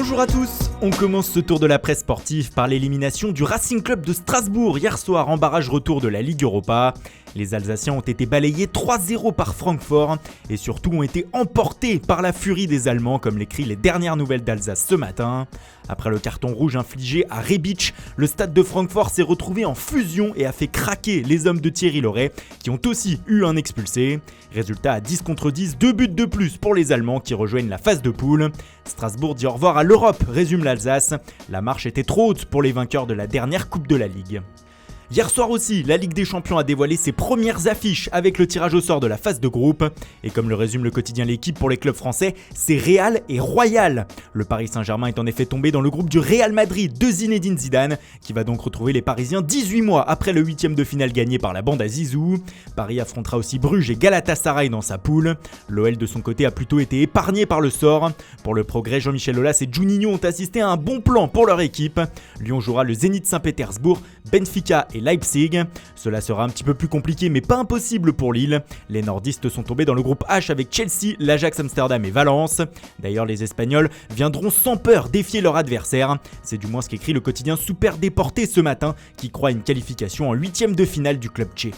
Bonjour à tous, on commence ce tour de la presse sportive par l'élimination du Racing Club de Strasbourg hier soir en barrage retour de la Ligue Europa. Les Alsaciens ont été balayés 3-0 par Francfort et surtout ont été emportés par la furie des Allemands comme l'écrit les dernières nouvelles d'Alsace ce matin. Après le carton rouge infligé à Rebic, le stade de Francfort s'est retrouvé en fusion et a fait craquer les hommes de Thierry Loret qui ont aussi eu un expulsé. Résultat à 10 contre 10, 2 buts de plus pour les Allemands qui rejoignent la phase de poule. Strasbourg dit au revoir à l'Europe, résume l'Alsace. La marche était trop haute pour les vainqueurs de la dernière Coupe de la Ligue. Hier soir aussi, la Ligue des Champions a dévoilé ses premières affiches avec le tirage au sort de la phase de groupe. Et comme le résume le quotidien L'Équipe pour les clubs français, c'est Real et Royal. Le Paris Saint-Germain est en effet tombé dans le groupe du Real Madrid de Zinedine Zidane, qui va donc retrouver les Parisiens 18 mois après le 8e de finale gagné par la bande à Zizou. Paris affrontera aussi Bruges et Galatasaray dans sa poule. L'OL de son côté a plutôt été épargné par le sort. Pour le progrès, Jean-Michel Aulas et Juninho ont assisté à un bon plan pour leur équipe. Lyon jouera le Zénith Saint-Pétersbourg, Benfica et Leipzig. Cela sera un petit peu plus compliqué mais pas impossible pour Lille. Les nordistes sont tombés dans le groupe H avec Chelsea, l'Ajax Amsterdam et Valence. D'ailleurs les Espagnols viendront sans peur défier leur adversaire. C'est du moins ce qu'écrit le quotidien Super Déporté ce matin qui croit à une qualification en 8e de finale du club tché.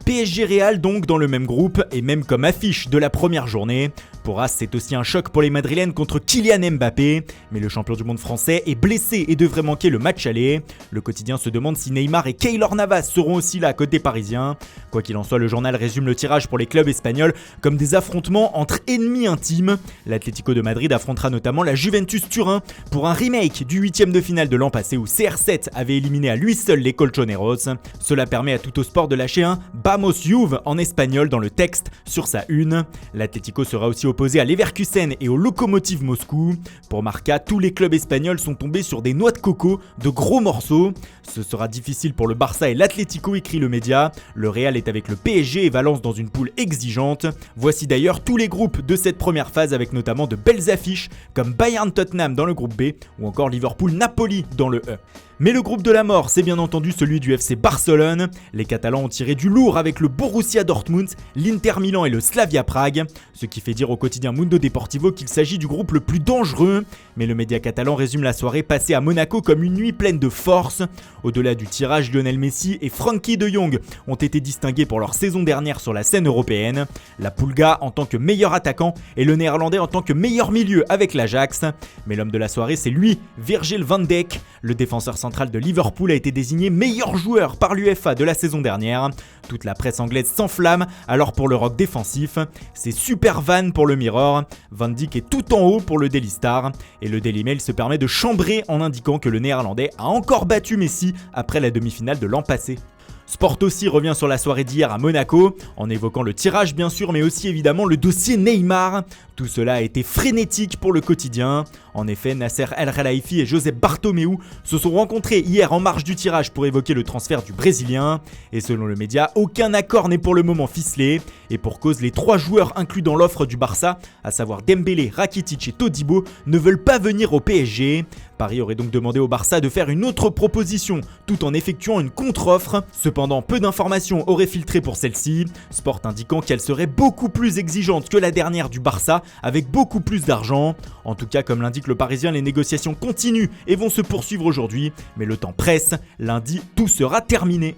PSG Real donc dans le même groupe et même comme affiche de la première journée. Pour As, c'est aussi un choc pour les Madrilènes contre Kylian Mbappé, mais le champion du monde français est blessé et devrait manquer le match aller. Le quotidien se demande si Neymar et Keylor Navas seront aussi là côté parisien. Quoi qu'il en soit, le journal résume le tirage pour les clubs espagnols comme des affrontements entre ennemis intimes. L'Atlético de Madrid affrontera notamment la Juventus Turin pour un remake du 8e de finale de l'an passé où CR7 avait éliminé à lui seul les Colchoneros. Cela permet à Tuttosport de lâcher un Vamos Juve en espagnol dans le texte sur sa une. L'Atlético sera aussi opposé à Leverkusen et au Lokomotiv Moscou. Pour Marca, tous les clubs espagnols sont tombés sur des noix de coco, de gros morceaux. Ce sera difficile pour le Barça et l'Atlético, écrit le média. Le Real est avec le PSG et Valence dans une poule exigeante. Voici d'ailleurs tous les groupes de cette première phase avec notamment de belles affiches comme Bayern-Tottenham dans le groupe B ou encore Liverpool-Napoli dans le E. Mais le groupe de la mort, c'est bien entendu celui du FC Barcelone. Les Catalans ont tiré du lourd avec le Borussia Dortmund, l'Inter Milan et le Slavia Prague. Ce qui fait dire au quotidien Mundo Deportivo qu'il s'agit du groupe le plus dangereux. Mais le média catalan résume la soirée passée à Monaco comme une nuit pleine de force. Au-delà du tirage, Lionel Messi et Frenkie de Jong ont été distingués pour leur saison dernière sur la scène européenne. La Pulga en tant que meilleur attaquant et le Néerlandais en tant que meilleur milieu avec l'Ajax. Mais l'homme de la soirée, c'est lui, Virgil van Dijk. Le défenseur central de Liverpool a été désigné meilleur joueur par l'UEFA de la saison dernière. Toute la presse anglaise s'enflamme, alors pour le rock défensif, c'est super van pour le Mirror, Van Dijk est tout en haut pour le Daily Star, et le Daily Mail se permet de chambrer en indiquant que le Néerlandais a encore battu Messi après la demi-finale de l'an passé. Sport aussi revient sur la soirée d'hier à Monaco, en évoquant le tirage bien sûr, mais aussi évidemment le dossier Neymar. Tout cela a été frénétique pour le quotidien. En effet, Nasser El Khelaifi et Josep Bartomeu se sont rencontrés hier en marge du tirage pour évoquer le transfert du Brésilien. Et selon le média, aucun accord n'est pour le moment ficelé. Et pour cause, les 3 joueurs inclus dans l'offre du Barça, à savoir Dembélé, Rakitic et Todibo, ne veulent pas venir au PSG. Paris aurait donc demandé au Barça de faire une autre proposition, tout en effectuant une contre-offre. Cependant, peu d'informations auraient filtré pour celle-ci, Sport indiquant qu'elle serait beaucoup plus exigeante que la dernière du Barça, avec beaucoup plus d'argent. En tout cas, comme l'indique le Parisien, les négociations continuent et vont se poursuivre aujourd'hui, mais le temps presse, lundi, tout sera terminé.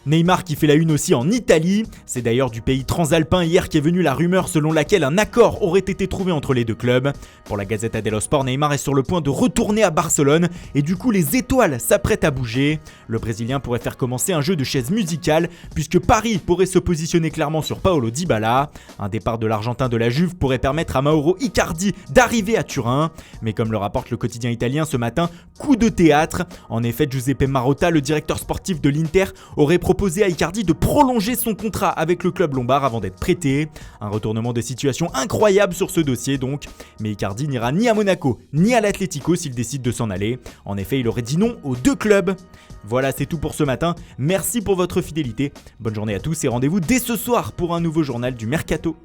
Neymar qui fait la une aussi en Italie, c'est d'ailleurs du pays transalpin hier qu'est venue la rumeur selon laquelle un accord aurait été trouvé entre les deux clubs. Pour la Gazzetta dello Sport, Neymar est sur le point de retourner à Barcelone et du coup les étoiles s'apprêtent à bouger. Le Brésilien pourrait faire commencer un jeu de chaises musicales puisque Paris pourrait se positionner clairement sur Paulo Dybala. Un départ de l'Argentin de la Juve pourrait permettre à Mauro Icardi d'arriver à Turin. Mais comme le rapporte le quotidien italien ce matin, coup de théâtre. En effet, Giuseppe Marotta, le directeur sportif de l'Inter, aurait proposé à Icardi de prolonger son contrat avec le club lombard avant d'être prêté. Un retournement de situation incroyable sur ce dossier donc. Mais Icardi n'ira ni à Monaco ni à l'Atlético s'il décide de s'en aller. En effet, il aurait dit non aux 2 clubs. Voilà, c'est tout pour ce matin. Merci pour votre fidélité. Bonne journée à tous et rendez-vous dès ce soir pour un nouveau journal du Mercato.